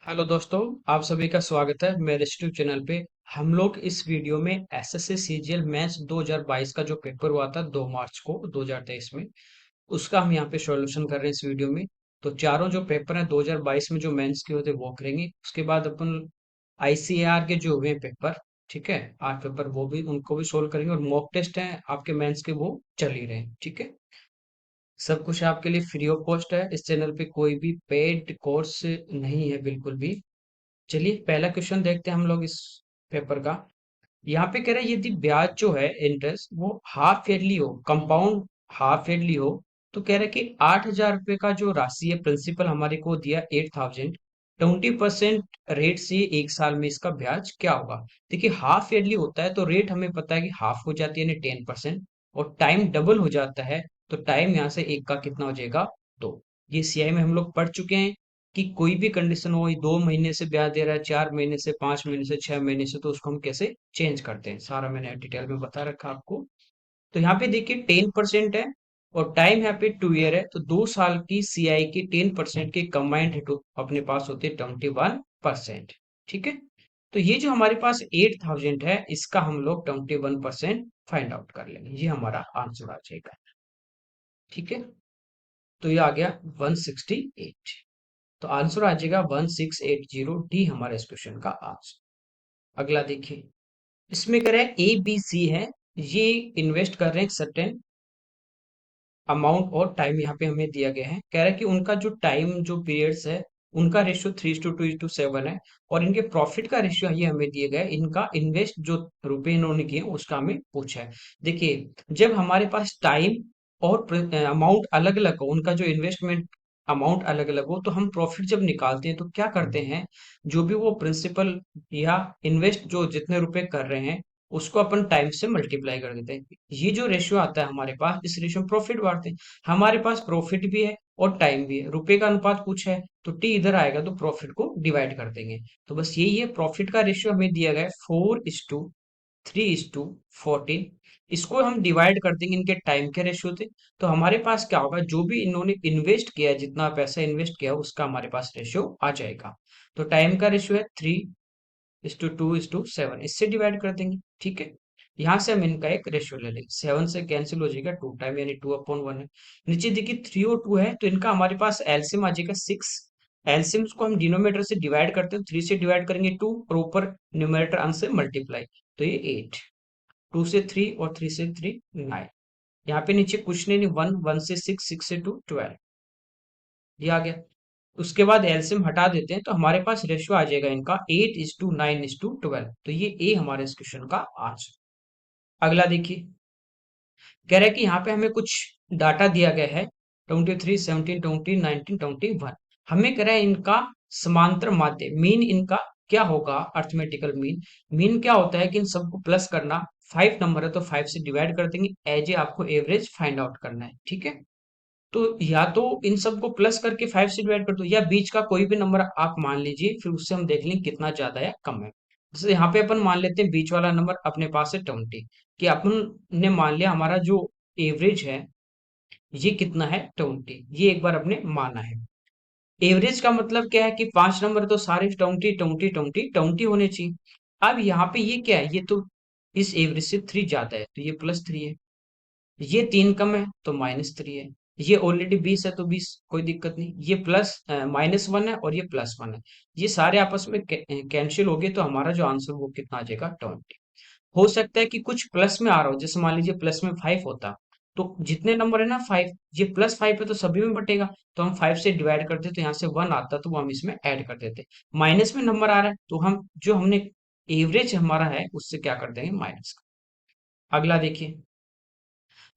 Hello दोस्तों, आप सभी का स्वागत है मेरे यूट्यूब चैनल पे। हम लोग इस वीडियो में एसएससी सीजीएल मैथ्स 2022 का जो पेपर हुआ था 2 मार्च को 2023 में, उसका हम यहाँ पे सॉल्यूशन कर रहे हैं इस वीडियो में। तो चारों जो पेपर हैं 2022 में जो मेंस के होते वो करेंगे। उसके बाद अपन आईसीएआर के जो हुए पेपर, ठीक है, 8 पेपर वो भी उनको भी सोल्व करेंगे। और मॉक टेस्ट हैं आपके मेंस के, वो चल ही रहे हैं, ठीक है। सब कुछ आपके लिए फ्री ऑफ कॉस्ट है। इस चैनल पे कोई भी पेड कोर्स नहीं है, बिल्कुल भी। चलिए पहला क्वेश्चन देखते हैं हम लोग इस पेपर का। यहाँ पे कह रहे हैं यदि ब्याज जो है इंटरेस्ट वो हाफ ईयरली हो, कंपाउंड हाफ ईयरली हो, तो कह रहे हैं कि 8,000 रुपए का जो राशि है प्रिंसिपल हमारे को दिया 8,000, 20% रेट से एक साल में इसका ब्याज क्या होगा। देखिए हाफ ईयरली होता है तो रेट हमें पता है कि हाफ हो जाती है यानी 10%, और टाइम डबल हो जाता है तो टाइम यहाँ से एक का कितना हो जाएगा, 2। ये सीआई में हम लोग पढ़ चुके हैं कि कोई भी कंडीशन हो, ये 2 महीने से ब्याज दे रहा है, 4 महीने से, 5 महीने से, 6 महीने से, तो उसको हम कैसे चेंज करते हैं सारा मैंने डिटेल में बता रखा आपको। तो यहाँ पे देखिए 10% है और टाइम यहाँ पे 2 ईयर है, तो 2 साल की सीआई की 10% की कंबाइंड अपने पास होती है 21%, ठीक है। तो ये जो हमारे पास 8,000 है, इसका हम लोग 21% फाइंड आउट कर लेंगे, ये हमारा आंसर आ जाएगा, ठीक है। तो ये आ गया 168। तो आंसर आ जाएगा 1680, डी हमारे इस क्वेश्चन का आंसर। अगला देखिए, इसमें कह रहे हैं ए बी सी है, ये इन्वेस्ट कर रहे हैं सर्टेन अमाउंट और टाइम यहाँ पे हमें दिया गया है। कह रहा है कि उनका जो टाइम जो पीरियड्स है उनका रेशियो 3:2:7 है, और इनके प्रॉफिट का रेशियो ये हमें दिया गया है। इनका इन्वेस्ट जो रुपए इन्होंने किए उसका हमें पूछा है। देखिए जब हमारे पास टाइम और अमाउंट अलग अलग हो, उनका जो इन्वेस्टमेंट अमाउंट अलग अलग हो, तो हम प्रॉफिट जब निकालते हैं तो क्या करते हैं, जो भी वो प्रिंसिपल या इन्वेस्ट जो जितने रुपए कर रहे हैं उसको अपन टाइम से मल्टीप्लाई कर देते हैं। ये जो रेशियो आता है हमारे पास, इस रेशियो में प्रॉफिट बांटते हैं। हमारे पास प्रॉफिट भी है और टाइम भी है, रुपए का अनुपात पूछा है तो टी इधर आएगा तो प्रॉफिट को डिवाइड कर देंगे। तो बस यही है, प्रॉफिट का रेशियो हमें दिया गया है 4:3:14। इसको हम डिवाइड कर देंगे इनके टाइम के रेशियो से, तो हमारे पास क्या होगा, जो भी इन्होंने इन्वेस्ट किया है, जितना पैसा इन्वेस्ट किया है, उसका हमारे पास रेशियो आ जाएगा। तो टाइम का रेशियो है 3:2:7, इससे डिवाइड कर देंगे, ठीक है। यहाँ से हम इनका एक रेशियो ले लेंगे, 7 से कैंसिल हो जाएगा, 2 टाइम यानी 2/1 है। नीचे देखिए 3 और 2 है, तो इनका हमारे पास एलसीएम आ जाएगा 6। एलसीएम को हम डिनोमिनेटर से डिवाइड करते हैं, 3 से डिवाइड करेंगे 2, और ऊपर न्यूमरेटर अंश से मल्टीप्लाई, तो ये 8। 2 से 3 और 3 से 3 9। यहाँ पे नीचे कुछ नहीं, 1, 1 से 6, 6 से 2 12, ये आ गया। उसके बाद एलसीएम हटा देते हैं तो हमारे पास रेशियो आ जाएगा इनका 8:9:12, तो ये ए हमारे इस क्वेश्चन का आंसर। अगला देखिए, कह रहा है कि यहाँ पे हमें कुछ डाटा दिया गया है, 23, 17, 20, 19, 21। हमें कह रहा है इनका समांतर माध्य मीन इनका क्या होगा, अर्थमेटिकल मीन। मीन क्या होता है कि इन सबको प्लस करना, 5 नंबर है तो 5 से डिवाइड कर देंगे, एज ए आपको एवरेज फाइंड आउट करना है, ठीक है। तो या तो इन सबको प्लस करके 5 से डिवाइड कर दो, या बीच का कोई भी नंबर आप मान लीजिए, फिर उससे हम देख लें कितना ज्यादा है कम है। जैसे यहाँ पे अपन मान लेते हैं बीच वाला नंबर अपने पास है 20, कि अपन ने मान लिया हमारा जो एवरेज है ये कितना है, 20। ये एक बार अपने माना है। एवरेज का मतलब क्या है कि 5 नंबर तो सारे 20 होने चाहिए। अब यहाँ पे ये क्या है, ये तो इस एवरेज से 3 ज्यादा है तो ये +3 है, ये 3 कम है तो -3 है, ये ऑलरेडी 20 है तो 20, कोई दिक्कत नहीं। ये प्लस -1 है और ये +1 है, ये सारे आपस में कैंसिल हो गए, तो हमारा जो आंसर वो कितना आ जाएगा, 20। हो सकता है कि कुछ प्लस में आ रहा हो, जैसे मान लीजिए प्लस में 5 होता, तो जितने नंबर है ना 5, ये +5 है तो सभी में बटेगा, तो हम 5 से डिवाइड करते तो यहाँ से 1 आता तो वो हम इसमें ऐड कर देते। माइनस में नंबर आ रहा है तो हम जो हमने एवरेज हमारा है उससे क्या कर देंगे, माइनस का। अगला देखिए,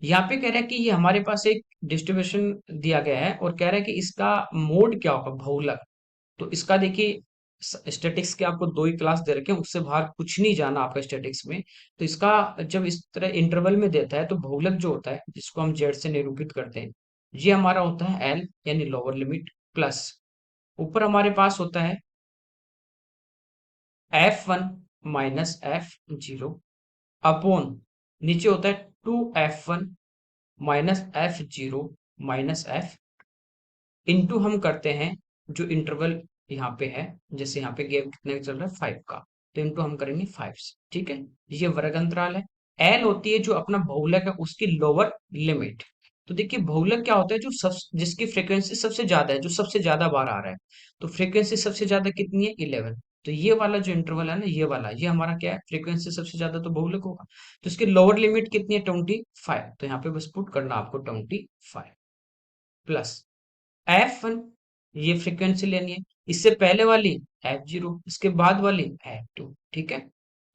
यहाँ पे कह रहा है कि ये हमारे पास एक डिस्ट्रीब्यूशन दिया गया है और कह रहा है कि इसका मोड क्या होगा, बहुलक। तो इसका देखिए, स्टैटिक्स के आपको 2 ही क्लास दे रखे हैं, उससे बाहर कुछ नहीं जाना आपका स्टैटिक्स में। तो इसका जब इस तरह इंटरवल में देता है तो बहुलक जो होता है जिसको हम जेड से निरूपित करते हैं, ये हमारा होता है एल यानी लोअर लिमिट, प्लस ऊपर हमारे पास होता है F1 -F0 अपॉन, नीचे होता है 2F1 -F0 -F, इंटू हम करते हैं जो इंटरवल यहाँ पे है, जैसे यहाँ पे गैप कितने का चल रहा है 5 का, तो इनको हम करेंगे 5 से, ठीक है। ये वर्ग अंतराल है। एल होती है जो अपना बहुलक है उसकी लोअर लिमिट। तो देखिए बहुलक क्या होता है, जो सब जिसकी फ्रीक्वेंसी सबसे ज्यादा है, जो सबसे ज्यादा बार आ रहा है। तो फ्रीक्वेंसी सबसे ज्यादा कितनी है 11। तो ये वाला जो इंटरवल है ना, ये वाला, ये हमारा क्या है, फ्रीक्वेंसी सबसे ज्यादा तो बहुलक होगा। तो इसकी लोअर लिमिट कितनी है 25। तो यहाँ पे बस पुट करना आपको 25 प्लस F1, ये फ्रीक्वेंसी लेनी है। इससे पहले वाली F0, इसके बाद वाली F2, ठीक है।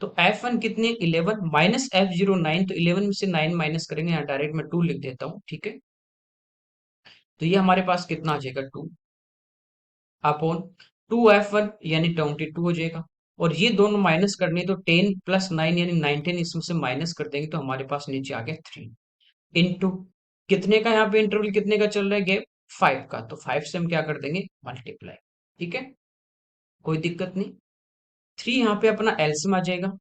तो F1 कितनी है 11 माइनस F0 9, तो 11 में से 9 माइनस करेंगे, यहाँ डायरेक्ट मैं 2 लिख देता हूँ, ठीक है। तो ये हमारे पास कितना आ जाएगा 2 अपॉन 2F1 यानी 22 हो जाएगा। और ये दोनों माइनस करने, तो 10 प्लस 9 यानी 19, इसमें से माइनस कर देंगे तो हमारे पास नीचे आ गया 3 इंटू कितने का, यहाँ पे इंटरवल कितने का चल रहा है गैप 5 का, तो 5 से हम क्या कर देंगे मल्टीप्लाई, ठीक है, कोई दिक्कत नहीं। 3 यहाँ पे अपना एल्सियम आ जाएगा,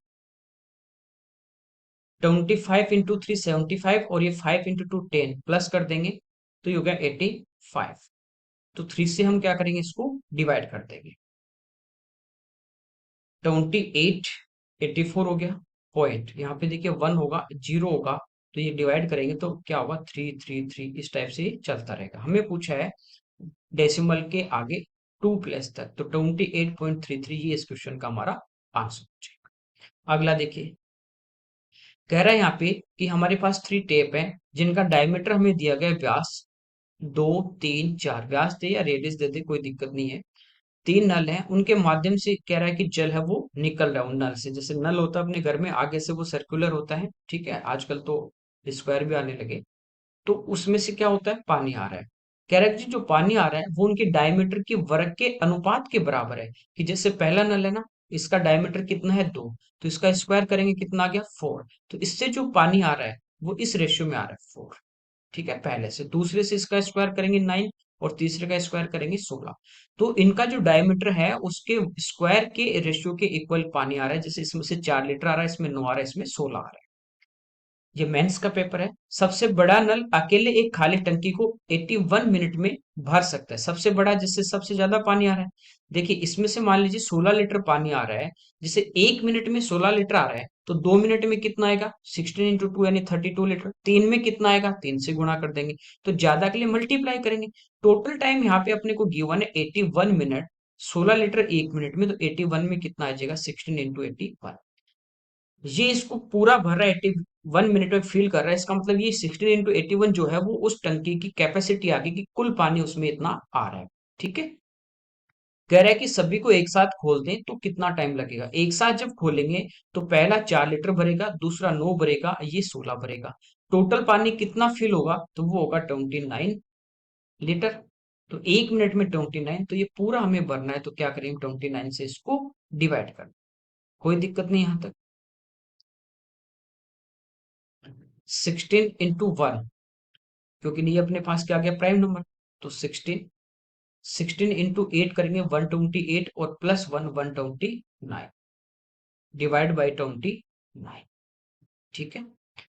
25 इंटू 3 75, और ये 5 इंटू 2 10 प्लस कर देंगे, तो ये हो गया 85। तो 3 से हम क्या करेंगे, इसको डिवाइड कर देंगे, 28 84 हो गया। पॉइंट यहाँ पे देखिए 1 होगा 0 होगा, तो ये डिवाइड करेंगे तो क्या होगा 333, इस टाइप से ये चलता रहेगा। हमें पूछा है डेसिमल के आगे 2 प्लस तक, तो 28.33 ये इस क्वेश्चन का हमारा आंसर हो जाएगा। अगला देखिए, कह रहा है यहाँ पे कि हमारे पास 3 टेप हैं जिनका डायमीटर हमें दिया गया है व्यास 2 3 4, व्यास दे या रेडियस दे दे कोई दिक्कत नहीं है। 3 नल हैं, उनके माध्यम से कह रहा है कि जल है वो निकल रहा है उन नल से, जैसे नल होता है अपने घर में, आगे से वो सर्कुलर होता है, ठीक है, आजकल तो स्क्वायर भी आने लगे। तो उसमें से क्या होता है, पानी आ रहा है। कह रहा है कि जो पानी आ रहा है वो उनके डायमीटर के वर्ग के अनुपात के बराबर है। कि जैसे पहला नल है ना, इसका डायमीटर कितना है 2, तो इसका स्क्वायर करेंगे कितना आ गया 4। तो इससे जो पानी आ रहा है वो इस रेशियो में आ रहा है 4, ठीक है, पहले से। दूसरे से इसका स्क्वायर करेंगे 9, और तीसरे का स्क्वायर करेंगे 16। तो इनका जो डायमीटर है उसके स्क्वायर के रेशियो के इक्वल पानी आ रहा है, जैसे इसमें से 4 लीटर आ रहा है, इसमें 9 आ रहा है, इसमें 16 आ रहा है। ये मेंस का पेपर है। सबसे बड़ा नल अकेले एक खाली टंकी को 81 मिनट में भर सकता है, सबसे बड़ा जिससे सबसे ज्यादा पानी आ रहा है। देखिए इसमें से मान लीजिए 16 लीटर पानी आ रहा है, जिसे 1 मिनट में 16 लीटर आ रहा है, तो 2 मिनट में कितना आएगा 16 इंटू 2 यानी 32 लीटर। 3 में कितना आएगा, 3 से गुणा कर देंगे, तो ज्यादा के लिए मल्टीप्लाई करेंगे। टोटल टाइम यहाँ पे अपने को गिवन है 81 मिनट, 16 लीटर 1 मिनट में, तो 81 में कितना आ जाएगा 16 इंटू 81। ये इसको पूरा भर रहा है, 81 मिनट में फिल कर रहा है, इसका मतलब ये 16 इंटू 81 जो है वो उस टंकी की कैपेसिटी आ गई कि कुल पानी उसमें इतना आ रहा है, ठीक है। कह रहा है कि सभी को एक साथ खोल दें तो कितना टाइम लगेगा। एक साथ जब खोलेंगे तो पहला 4 लीटर भरेगा, दूसरा 9 भरेगा, ये 16 भरेगा। टोटल पानी कितना फिल होगा, तो वो होगा 29 लीटर। तो 1 मिनट में 29, तो ये पूरा हमें भरना है, तो क्या करेंगे 29 से इसको डिवाइड कर, कोई दिक्कत नहीं यहां तक। 16 इंटू 1, क्योंकि ये अपने पास क्या आ गया प्राइम नंबर, तो 16 इंटू 8 करेंगे 128, और प्लस 1 129 डिवाइड बाई 29, ठीक है।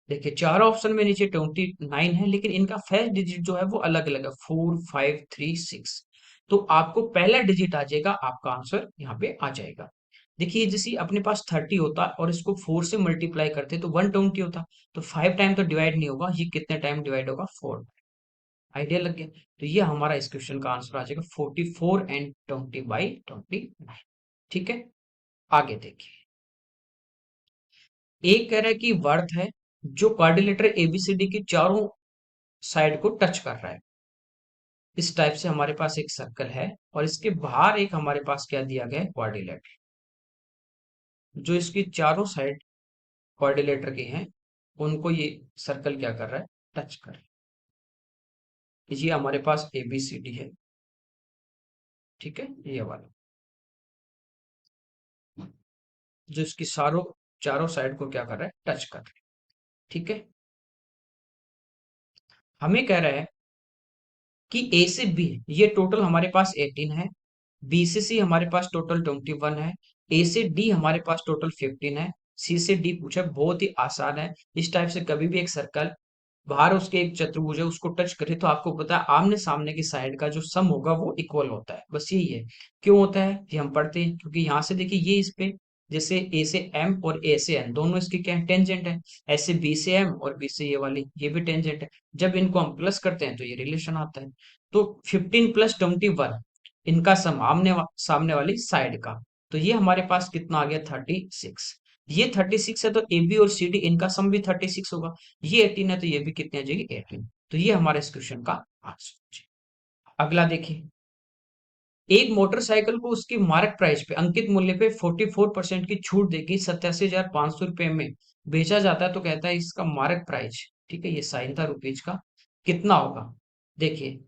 देखिए चार ऑप्शन में नीचे 29 है, लेकिन इनका फर्स्ट डिजिट जो है वो अलग अलग है, 4 5 3 6। तो आपको पहला डिजिट आ जाएगा, आपका आंसर यहाँ पे आ जाएगा। देखिए जैसे अपने पास 30 होता और इसको 4 से मल्टीप्लाई करते तो 120 होता, तो 5 टाइम तो डिवाइड नहीं होगा, ये कितने टाइम डिवाइड होगा 4। आइडिया लग गया। तो ये हमारा इस क्वेश्चन का आंसर आ जाएगा 44 and 20/29, ठीक है। आगे देखिए, एक कह रहा है कि वर्थ है जो क्वाड्रिलेटर एबीसीडी की चारों साइड को टच कर रहा है। इस टाइप से हमारे पास एक सर्कल है, और इसके बाहर एक हमारे पास क्या दिया गया है क्वाड्रिलेटर, जो इसकी चारों साइड क्वाड्रिलेटर के हैं, उनको ये सर्कल क्या कर रहा है, टच कर रहा है। ये हमारे पास एबीसीडी है, ठीक है, ये वाला, जो इसकी चारों साइड को क्या कर रहा है, टच कर रहा है, ठीक है। हमें कह रहा है कि ए से बी, ये टोटल हमारे पास 18 है, बी से सी हमारे पास टोटल 21 है, ए से डी हमारे पास टोटल 15 है, सी से डी पूछा, बहुत ही आसान है। इस टाइप से कभी भी एक सर्कल बाहर उसके एक चतुर्भुज है, उसको टच करे तो आपको पता है आमने सामने की साइड का जो सम होगा वो इक्वल होता है, बस यही है। क्यों होता है ये हम पढ़ते हैं, क्योंकि यहाँ से देखिए ये इस पे, जैसे ए से एम और ए से एन दोनों इसके क्या है, टेंजेंट है। ऐसे बी से एम और बी से ये वाली ये भी टेंजेंट है। जब इनको हम प्लस करते हैं तो ये रिलेशन आता है। तो 15 प्लस 21 इनका सम सामने वाली साइड का। तो ये हमारे पास कितना आ गया, 36। ये 36 है तो ए बी और सी डी इनका सम भी 36 होगा। ये 18 है तो ये भी कितनी आ जाएगी, 18। तो ये हमारे इस क्वेश्चन का आंसर। अगला देखिए, एक मोटरसाइकिल को उसकी मार्क प्राइस पे अंकित मूल्य पे 44% की छूट देके 87,500 रुपए में बेचा जाता है, तो कहता है इसका मार्क प्राइस, ठीक है, ये साइन था रुपीज का, कितना होगा। देखिए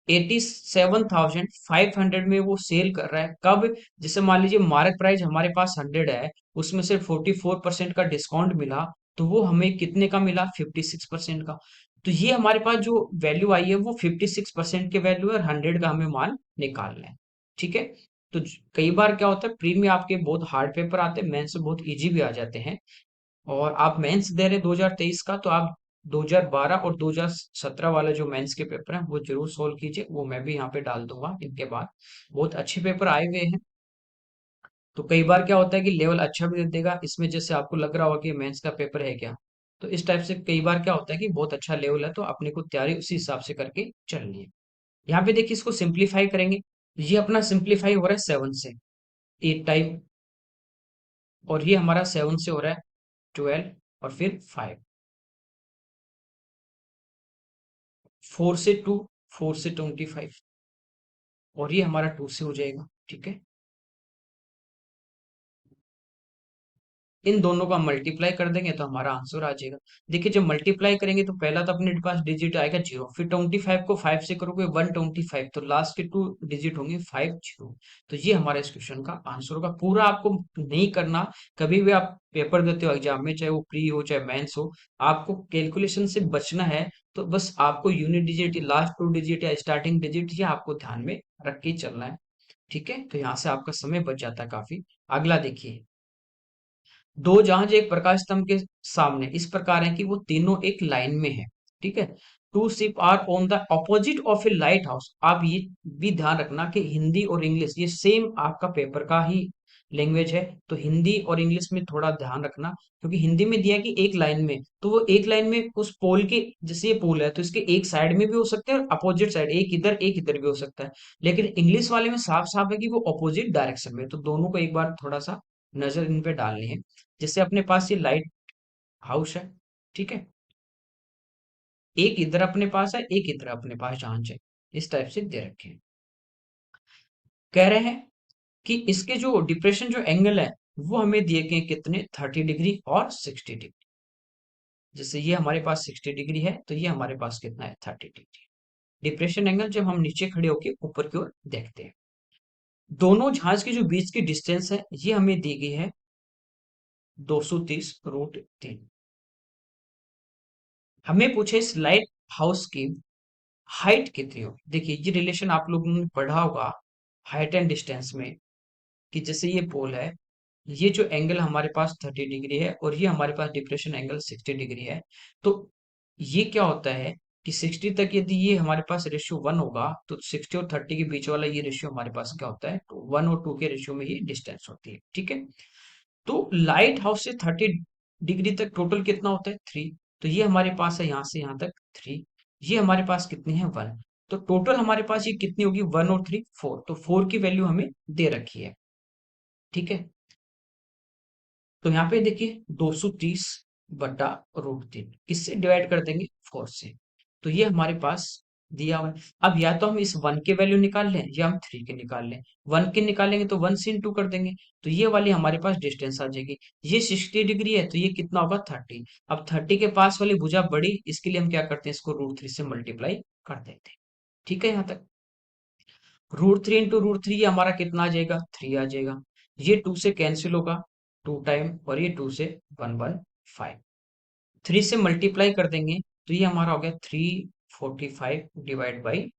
87,500 में वो सेल कर रहा है, कब, जैसे मान लीजिए मार्क प्राइस हमारे पास 100 है, उसमें से 44% का डिस्काउंट मिला, तो वो हमें कितने का मिला, 56% का। तो ये हमारे पास जो वैल्यू आई है वो 56% के वैल्यू है, और 100 का हमें मान निकालना है। ठीक है। तो कई बार क्या होता है, प्री में आपके बहुत हार्ड पेपर आते हैं, मेंस में बहुत इजी भी आ जाते हैं। और आप मेंस दे रहे हैं 2023 का, तो आप 2012 और 2017 वाले जो मेंस के पेपर हैं वो जरूर सोल्व कीजिए, वो मैं भी यहाँ पे डाल दूंगा इनके बाद। बहुत अच्छे पेपर आए हुए हैं। तो कई बार क्या होता है कि लेवल अच्छा भी दे देगा इसमें, जैसे आपको लग रहा होगा कि मेंस का पेपर है क्या, तो इस टाइप से कई बार क्या होता है कि बहुत अच्छा लेवल है, तो अपने को तैयारी उसी हिसाब से करके चलनी है। यहाँ पे देखिए इसको सिंप्लीफाई करेंगे, ये अपना सिंप्लीफाई हो रहा है 7 से, 8 टाइम, और ये हमारा 7 से हो रहा है 12, और फिर 5, 4 से 2, 4 से 25, और ये हमारा 2 से हो जाएगा। ठीक है। इन दोनों का मल्टीप्लाई कर देंगे तो हमारा आंसर आ जाएगा। देखिए जब मल्टीप्लाई करेंगे तो पहला तो अपने पास डिजिट आएगा 0, फिर 25 को 5 से करोगे 125, तो लास्ट के 2 डिजिट होंगे 50। तो ये हमारा इस क्वेश्चन का आंसर होगा। पूरा आपको नहीं करना, कभी भी आप पेपर देते हो एग्जाम में, चाहे वो प्री हो चाहे मेंस हो, आपको कैलकुलेशन से बचना है। तो बस आपको यूनिट डिजिट, लास्ट 2 डिजिट या स्टार्टिंग डिजिट, ये आपको ध्यान में रख के ही चलना है। ठीक है, तो यहाँ से आपका समय बच जाता है काफी। अगला देखिए, दो जहाज एक प्रकाश स्तंभ के सामने इस प्रकार है कि वो तीनों एक लाइन में है। ठीक है। Two ship are on the opposite of a light house. आप ये भी ध्यान रखना कि हिंदी और इंग्लिश ये सेम आपका पेपर का ही लैंग्वेज है, तो हिंदी और इंग्लिश में थोड़ा ध्यान रखना, क्योंकि हिंदी में दिया है कि एक लाइन में, तो वो एक लाइन में उस पोल के, जैसे ये पोल है तो इसके एक साइड में भी हो सकते हैं और अपोजिट साइड, एक इधर भी हो सकता है। लेकिन इंग्लिश वाले में साफ साफ है कि वो अपोजिट डायरेक्शन में है। तो दोनों को एक बार थोड़ा सा नजर इन पे डालनी है। जैसे अपने पास ये लाइट हाउस है, ठीक है, एक इधर अपने पास है, एक इधर अपने पास जहाज है, इस टाइप से दे रखे हैं। कह रहे हैं कि इसके जो डिप्रेशन जो एंगल है वो हमें दिए गए कितने, 30 डिग्री और 60 डिग्री। जैसे ये हमारे पास 60 डिग्री है, तो ये हमारे पास कितना है, 30 डिग्री। डिप्रेशन एंगल जब हम नीचे खड़े होके ऊपर की ओर देखते हैं। दोनों जहाज के जो बीच की डिस्टेंस है ये हमें दी गई है 230√3। हमें पूछे इस लाइट हाउस की हाइट कितनी होगी। देखिए ये रिलेशन आप लोगों ने पढ़ा होगा हाइट एंड डिस्टेंस में, कि जैसे ये पोल है, ये जो एंगल हमारे पास 30 डिग्री है और ये हमारे पास डिप्रेशन एंगल 60 डिग्री है। तो ये क्या होता है कि 60 तक यदि ये हमारे पास रेशियो 1 होगा, तो 60 और 30 के बीच वाला ये रेशियो हमारे पास क्या होता है, तो 1 और 2 के रेशियो में ये डिस्टेंस होती है। ठीक है। तो लाइट हाउस से 30 डिग्री तक टोटल कितना होता है, 3। तो ये हमारे पास है यहाँ से यहाँ तक 3। ये हमारे पास कितनी है, 1। तो टोटल हमारे पास ये कितनी होगी, 1 और 3 4, तो 4 की वैल्यू हमें दे रखी है। ठीक है। तो यहाँ पे देखिए 230/√3 किससे डिवाइड कर देंगे, 4 से। तो ये हमारे पास दिया हुआ है। अब या तो हम इस 1 के वैल्यू निकाल लें या हम 3 के निकाल लें। 1 के निकालेंगे तो 1 से इंटू कर देंगे, तो ये वाली हमारे पास डिस्टेंस आ जाएगी। ये 60 डिग्री है तो ये कितना होगा, 30। अब 30 के पास वाली भुजा बड़ी, इसके लिए हम क्या करते हैं, इसको √3 से मल्टीप्लाई कर देते हैं। ठीक है यहाँ तक। √3 × √3 ये हमारा कितना आ जाएगा, 3 आ जाएगा। ये 2 से कैंसिल होगा 2 टाइम, और ये 2 से 115। 3 से मल्टीप्लाई कर देंगे तो ये हमारा हो गया 345 डिवाइड बाई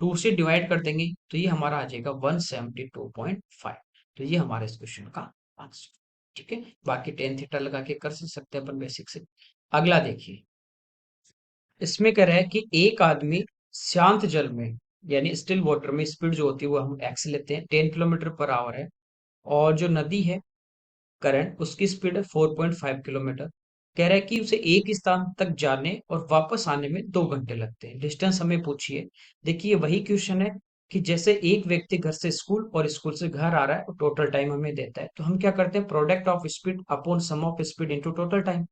2 से डिवाइड कर देंगे तो ये हमारा आ जाएगा 172.5। तो ये हमारे इस क्वेश्चन का आंसर। ठीक है। बाकी टेन थीटा लगा के कर सकते हैं अपन बेसिक से। अगला देखिए, इसमें कह रहा है कि एक आदमी शांत जल में यानी स्टिल वाटर में स्पीड जो होती है वो हम एक्स लेते हैं 10 किलोमीटर पर आवर है। और जो नदी है करंट उसकी स्पीड है 4.5 किलोमीटर। कह रहा है कि उसे एक स्थान तक जाने और वापस आने में 2 घंटे लगते हैं। डिस्टेंस हमें पूछिए। देखिए वही क्वेश्चन है कि जैसे एक व्यक्ति घर से स्कूल और स्कूल से घर आ रहा है और टोटल टाइम हमें देता है, तो हम क्या करते हैं, product of speed upon sum of speed into total time.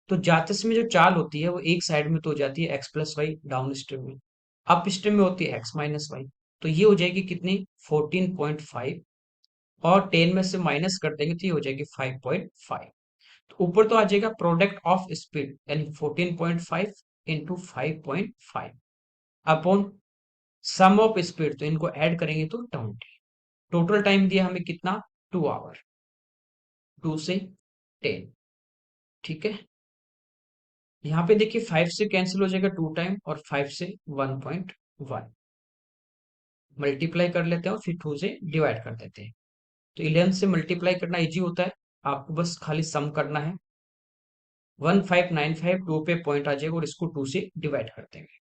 तो जाते समय जो चाल होती है वो एक साइड में तो हो जाती है x plus y down stream में, अप स्ट्रीम में होती है एक्स माइनस वाई। तो ये हो जाएगी कितनी, 14.5, और 10 में से माइनस कर देंगे तो ये हो जाएगी 5.5। तो ऊपर तो आ जाएगा प्रोडक्ट ऑफ स्पीड यानी 14.5 into 5.5 upon sum of speed, तो इनको ऐड करेंगे तो 20। टोटल टाइम दिया हमें कितना, 2 आवर, 2 से 10। ठीक है, यहाँ पे देखिए 5 से कैंसिल हो जाएगा 2 टाइम और 5 से 1.1 मल्टीप्लाई कर लेते हैं और फिर 2 से डिवाइड कर देते हैं। तो 11 से मल्टीप्लाई करना इजी होता है, आपको बस खाली सम करना है। 1595 2 पे पॉइंट आ जाएगा और इसको 2 से डिवाइड कर देंगे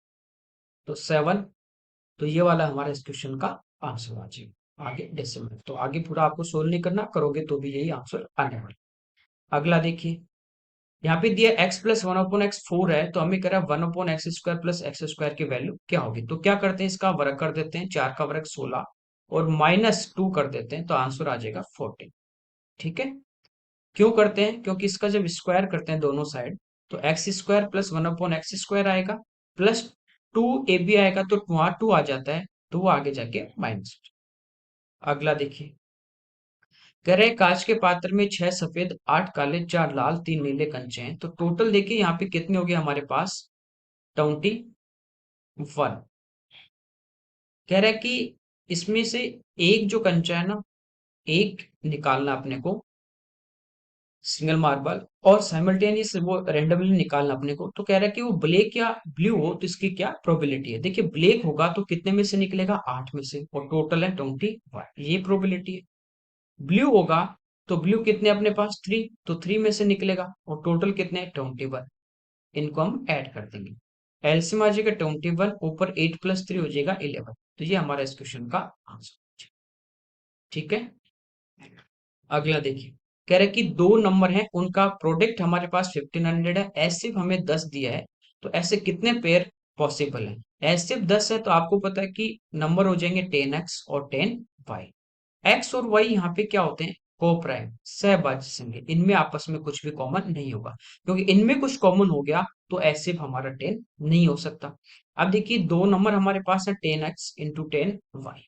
तो 7। तो ये वाला हमारा इस क्वेश्चन का आंसर आ जाएगा। आगे डेसिमल, तो आगे पूरा आपको सोल्व नहीं करना, करोगे तो भी यही आंसर आने वाला। अगला देखिए, यहाँ पे दिया x प्लस 1/x 4 है, तो हमें कह रहा है 1/x² प्लस एक्स स्क्वायर की वैल्यू क्या होगी। तो क्या करते हैं, इसका वर्ग कर देते हैं, 4 का वर्ग 16 और -2 कर देते हैं, तो आंसर आ जाएगा 14। ठीक है, क्यों करते हैं, क्योंकि इसका जब स्क्वायर करते हैं दोनों साइड तो x² प्लस 1/x² आएगा, प्लस 2 ab आएगा, तो वहां 2 आ जाता है, तो वो आगे जाके माइनस। अगला देखिए, कह रहे हैं कांच के पात्र में 6 सफेद 8 काले 4 लाल 3 नीले कंचे हैं, तो टोटल देखिए यहाँ पे कितने हो गए हमारे पास, 21। कह रहा है कि इसमें से एक जो कंचा है ना, एक निकालना अपने को सिंगल मार्बल, और साइमल्टेनियस वो रेंडमली निकालना अपने को। तो कह रहा है कि वो ब्लैक या ब्लू हो तो इसकी क्या प्रोबेबिलिटी है। देखिए ब्लैक होगा तो कितने में से निकलेगा, 8 में से, और टोटल है 21, ये प्रोबेबिलिटी है। ब्लू होगा तो ब्लू कितने अपने पास, 3, तो 3 में से निकलेगा, और टोटल कितने, 21। इनको हम ऐड कर देंगे, एलसीएम आ जाएगा 21, ऊपर 8 प्लस 3 हो जाएगा 11। तो ये हमारा इस क्वेश्चन का आंसर। ठीक है, अगला देखिए, कह रहे कि दो नंबर हैं उनका प्रोडक्ट हमारे पास 1500 है, ऐसे हमें 10 दिया है, तो ऐसे कितने पेयर पॉसिबल है। ऐसे 10 है तो आपको पता है कि नंबर हो जाएंगे 10x और 10y। एक्स और वाई यहाँ पे क्या होते हैं, को प्राइम सहभाज्य संख्या, इनमें आपस में कुछ भी कॉमन नहीं होगा, क्योंकि इनमें कुछ कॉमन हो गया तो ऐसे हमारा 10 नहीं हो सकता। अब देखिए दो नंबर हमारे पास है 10x इंटू 10y,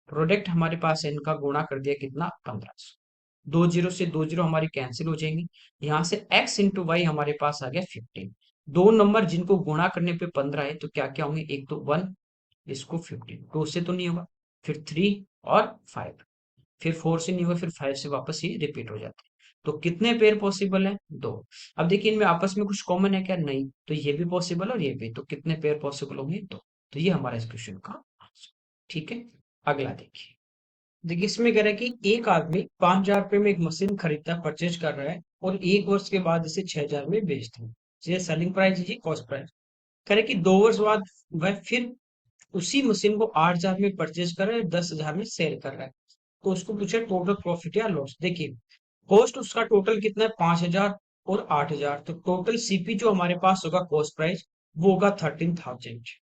प्रोडक्ट हमारे पास है, इनका गुणा कर दिया कितना, 1500। 2 जीरो से 2 जीरो हमारी कैंसिल हो जाएंगी, यहाँ से x इंटू वाई हमारे पास आ गया 15। दो नंबर जिनको गुणा करने पे 15 है तो क्या क्या होंगे, एक तो 1, इसको 15, 2 से तो नहीं होगा, फिर 3 और 5, फिर 4 से नहीं होगा, फिर 5 से वापस ये रिपीट हो जाते हैं। तो कितने पेयर पॉसिबल है, दो। अब देखिए इनमें आपस में कुछ कॉमन है क्या, नहीं, तो ये भी पॉसिबल और ये भी, तो कितने पेयर पॉसिबल होंगे, दो। तो ये हमारा इस क्वेश्चन का आंसर। ठीक है, अगला देखिए। देखिए इसमें कह रहा है कि एक आदमी 5,000 रुपए में एक मशीन खरीदता है, परचेज कर रहा है, और 1 वर्ष के बाद इसे 6,000 में बेचता है। ये सेलिंग प्राइस है, ये कॉस्ट प्राइस। कह रहा है कि 2 वर्ष बाद वह फिर उसी मशीन को 8,000 में परचेज कर रहा है, 10,000 में सेल कर रहा है। तो उसको पूछे टोटल प्रॉफिट या लॉस। देखिए कॉस्ट उसका टोटल कितना है, 5,000 और 8,000, तो टोटल सीपी जो हमारे पास होगा कॉस्ट प्राइस वो होगा 13,000।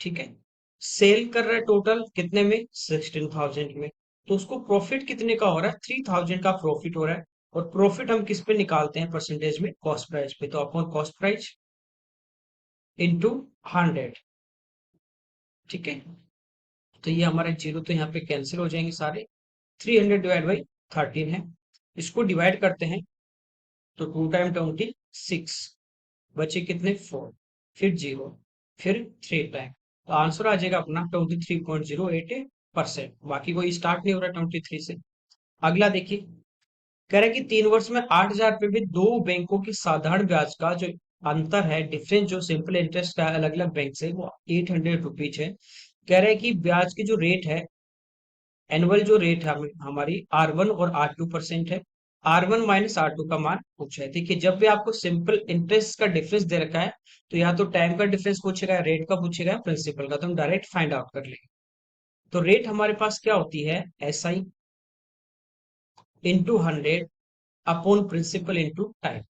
ठीक है, सेल कर रहा है टोटल कितने में, 16,000 में। तो उसको प्रॉफिट कितने का हो रहा है, 3,000 का प्रॉफिट हो रहा है। और प्रॉफिट हम किस पे निकालते हैं परसेंटेज में, कॉस्ट प्राइस पे, तो अपॉन कॉस्ट प्राइस इंटू 100। ठीक है, तो ये हमारे जीरो तो यहाँ पे कैंसिल हो जाएंगे सारे। 300 डिवाइड बाई 13 है, इसको डिवाइड करते हैं तो 2 टाइम 26, बचे कितने, 4, फिर 0, फिर 3 टाइम, तो आंसर आ जाएगा अपना 23.08%। बाकी कोई स्टार्ट नहीं हो रहा 23 से। अगला देखिए, कह रहा है कि 3 वर्ष में 8,000 रुपए में दो बैंकों की साधारण ब्याज का जो अंतर है, डिफरेंस जो सिंपल इंटरेस्ट का अलग अलग बैंक से, वो 800 रुपीज है। कह रहे हैं कि ब्याज की जो रेट है, एनुअल जो रेट है हमारी R1 और R2% है, R1 - R2 का मान पूछा है। देखिए जब भी आपको सिंपल इंटरेस्ट का डिफरेंस दे रखा है तो या तो टाइम का डिफरेंस पूछेगा, रेट का पूछेगा, प्रिंसिपल का, तो हम डायरेक्ट फाइंड आउट कर लेंगे। तो रेट हमारे पास क्या होती है, SI into 100 upon principal into time.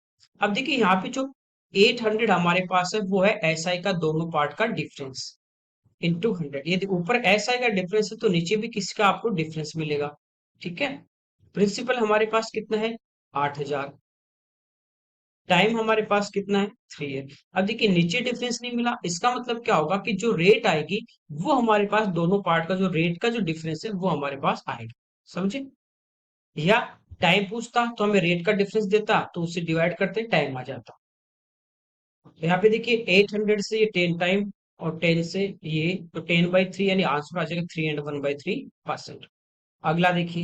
अब देखिए यहाँ पे जो 800 हमारे पास है वो है SI का दोनों पार्ट का डिफरेंस इंटू 100। यदि ऊपर SI का डिफरेंस है तो नीचे भी किसका आपको डिफरेंस मिलेगा। ठीक है। प्रिंसिपल हमारे पास कितना है, 8000। टाइम हमारे पास कितना है, 3 है। अब देखिए नीचे डिफरेंस नहीं मिला, इसका मतलब क्या होगा कि जो रेट आएगी वो हमारे पास दोनों पार्ट का जो रेट का जो डिफरेंस है वो हमारे पास आएगा। समझे। या टाइम पूछता तो हमें रेट का डिफरेंस देता तो उससे डिवाइड करते टाइम आ जाता। तो यहाँ पे देखिए 800 से ये 10 टाइम और 10 से ये, तो 10/3 यानी आंसर आ जाएगा 3 and 1/3%। अगला देखिए,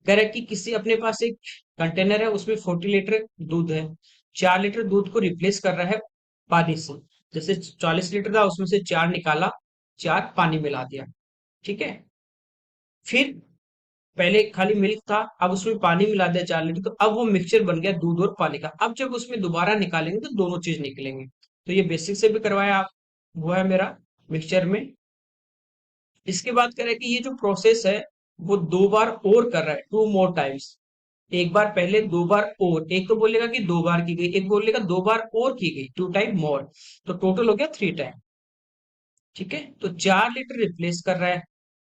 कह रहा है कि किसी अपने पास एक कंटेनर है उसमें 40 लीटर दूध है। 4 लीटर दूध को रिप्लेस कर रहा है पानी से। जैसे 40 लीटर था उसमें से 4 निकाला, 4 पानी मिला दिया। ठीक है। फिर पहले खाली मिल्क था, अब उसमें पानी मिला दिया 4 लीटर, तो अब वो मिक्सचर बन गया दूध और पानी का। अब जब उसमें दोबारा निकालेंगे तो दोनों चीज निकलेंगे। तो ये बेसिक से भी करवाया आप, वो है मेरा मिक्सचर में। इसके बाद कह रहा है कि ये जो प्रोसेस है वो 2 बार और कर रहा है, 2 more times। एक बार पहले, 2 बार और, एक तो बोलेगा कि 2 बार की गई, एक बोलेगा 2 बार और की गई, 2 टाइम मोर। तो टोटल हो गया 3 टाइम। ठीक है। तो 4 लीटर रिप्लेस कर रहा है,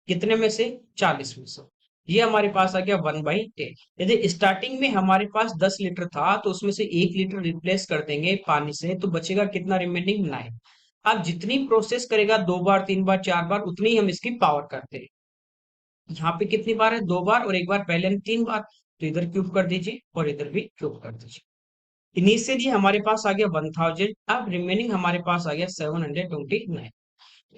कितने में से, 40 में से। ये हमारे पास आ गया 1/10। यदि स्टार्टिंग में हमारे पास 10 लीटर था तो उसमें से 1 लीटर रिप्लेस कर देंगे पानी से तो बचेगा कितना, रिमेनिंग 9। अब जितनी प्रोसेस करेगा 2 बार, 3 बार, 4 बार, उतनी ही हम इसकी पावर करते हैं। यहाँ पे कितनी बार है, 2 बार, और एक बार पहले हम 3 बार, तो इधर क्यूब कर दीजिए और इधर भी क्यूब कर दीजिए। इनिशियली हमारे पास आ गया 1000, अब रिमेनिंग हमारे पास आ गया 729।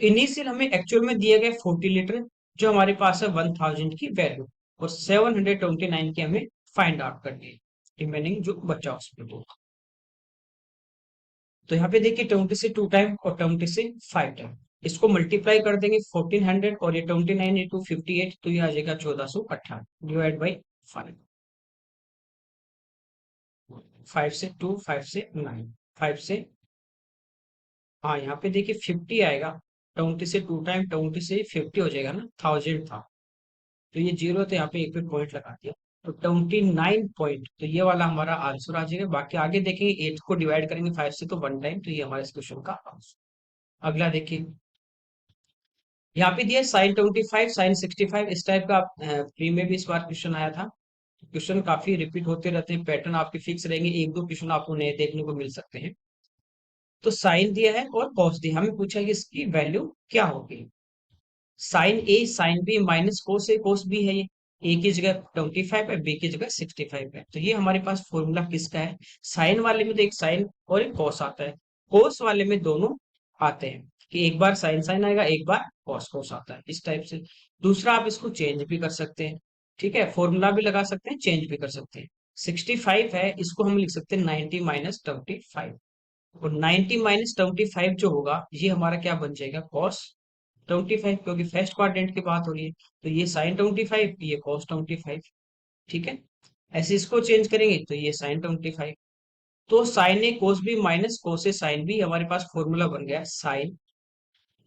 इनिशियल हमें एक्चुअल में दिया गया 40 लीटर, जो हमारे पास है 1000 की वैल्यू, और 729 की हमें फाइंड आउट करनी है, रिमेनिंग जो बचा उसमें दो। तो यहाँ पे देखिए 20 से 2 टाइम और 20 से 5 टाइम, इसको मल्टीप्लाई कर देंगे 1400, और ये 29 × 58, तो ये आ जाएगा 1418 डिवाइड बाई 5। 5 से 2, 5 से 9, 5 से, हाँ यहाँ पे देखिए 50 आएगा। 20 से 2 टाइम, 20 से 50 हो जाएगा ना, 1000 था तो ये जीरो, तो यहाँ पे एक पे पॉइंट लगा दिया। तो 29 पॉइंट, तो ये वाला हमारा आंसर आ जाएगा। बाकी आगे देखेंगे 8 को डिवाइड करेंगे 5 से तो 1 टाइम, तो ये हमारे इस क्वेश्चन का आंसर। अगला देखिए, यहाँ पे दिया sin 25, sin 65, इस टाइप का प्री में भी इस बार क्वेश्चन आया था। क्वेश्चन काफी रिपीट होते रहते हैं, पैटर्न आपके फिक्स रहेंगे, एक दो क्वेश्चन आपको नए देखने को मिल सकते हैं। तो साइन दिया है और कॉस दिया, हमें पूछा है कि इसकी वैल्यू क्या होगी। साइन ए माइनस कोस बी है ये। ए की जगह 25 है, बी की जगह 65 है। तो ये हमारे पास फॉर्मूला किसका है, साइन वाले में तो एक साइन और एक कॉस आता है, कोस वाले में दोनों आते हैं, कि एक बार साइन साइन आएगा, एक बार कॉस कॉस आता है, इस टाइप से। दूसरा आप इसको चेंज भी कर सकते हैं। ठीक है, फॉर्मूला भी लगा सकते हैं, चेंज भी कर सकते हैं। 65 है, इसको हम लिख सकते हैं 90 - 25, और 90 - 25 जो होगा ये हमारा क्या बन जाएगा, कॉस 25, क्योंकि फर्स्ट क्वाड्रेंट की बात हो रही है। तो ये साइन 25, ये कॉस 25। ठीक है। ऐसे इसको चेंज करेंगे तो ये साइन 25। तो साइन ए कोस बी माइनस कोस ए साइन बी, हमारे पास फॉर्मूला बन गया साइन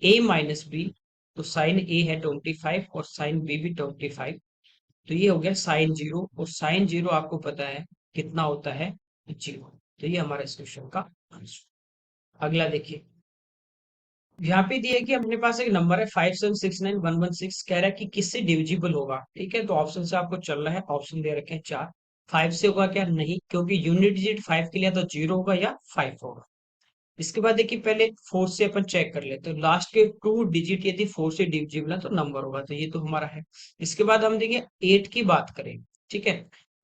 ए माइनस बी। तो साइन ए है 25 और साइन बी भी 25, तो ये हो गया साइन जीरो, और साइन जीरो आपको पता है कितना होता है, जीरो। तो ये हमारा इस क्वेश्चन का आंसर। अगला देखिए, यहाँ पे दिया है कि अपने पास एक नंबर है 5769116, कह रहा है कि किससे डिविजिबल होगा। ठीक है, तो ऑप्शन से आपको चलना है, ऑप्शन दे रखे हैं 4। 5 से होगा क्या, नहीं, क्योंकि यूनिट डिजिट 5 के लिए तो 0 होगा या 5 होगा। इसके बाद देखिए पहले 4 से अपन चेक कर लेते हैं, तो लास्ट के 2 डिजिट यदि 4 से डिविजिबल है तो नंबर होगा, तो ये तो हमारा है। इसके बाद हम देखिए 8 की बात करें। ठीक है,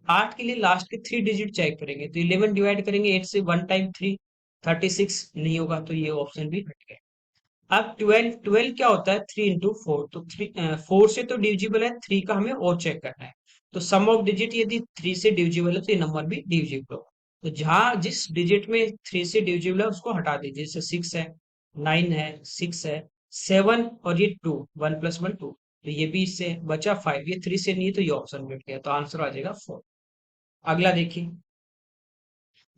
8 के लिए लास्ट के 3 डिजिट चेक करेंगे, तो 11 डिवाइड करेंगे 8 से, 1 टाइम 3, 36 नहीं होगा, तो ये ऑप्शन भी हट गया। अब 12, 12 क्या होता है, 3 × 4, तो 4 से तो डिविजिबल है, 3 का हमें और चेक करना है। तो सम ऑफ डिजिट यदि 3 से डिविजिबल है तो ये नंबर भी डिविजिबल होगा। तो जहां जिस डिजिट में 3 से डिविजिबल है उसको हटा दीजिए, जैसे 6 है, 9 है, 6 है, 7, और ये 2, 1 + 1 2, तो ये भी इससे बचा 5, ये 3 से नहीं है तो ये ऑप्शन मिट गया, तो आंसर आ जाएगा 4। अगला देखिए,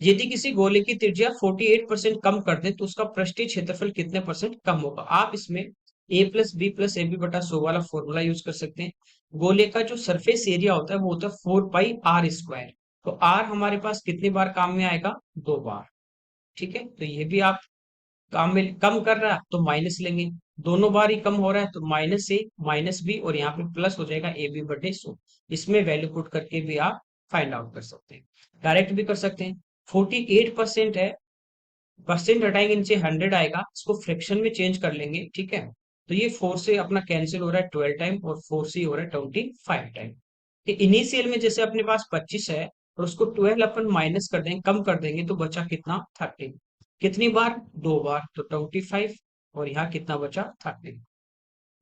यदि किसी गोले की त्रिज्या 48% कम कर दे तो उसका पृष्ठीय क्षेत्रफल कितने परसेंट कम होगा। आप इसमें a plus b plus a b बटा 100 वाला फॉर्मूला यूज कर सकते हैं। गोले का जो सरफेस एरिया होता है वो होता है 4 पाई r स्क्वायर। तो r हमारे पास कितनी बार काम में आएगा, 2 बार। ठीक है, तो ये भी आप काम में कम कर रहा है तो माइनस लेंगे, दोनों बार ही कम हो रहा है तो माइनस ए माइनस बी और यहाँ पे प्लस हो जाएगा ए बी बटे 100। इसमें वैल्यू पुट करके भी आप फाइंड आउट कर सकते हैं, डायरेक्ट भी कर सकते हैं। 48% है, परसेंट हटाएंगे नीचे 100 आएगा, इसको फ्रैक्शन में चेंज कर लेंगे। ठीक है, तो ये 4 से अपना कैंसिल हो रहा है 12 टाइम और 4 से हो रहा है 25 टाइम। इनिशियल में जैसे अपने पास 25 है और उसको 12 अपन माइनस कर देंगे, कम कर देंगे तो बचा कितना, 13। कितनी बार, 2 बार, तो 25। और यहाँ कितना बचा, 13।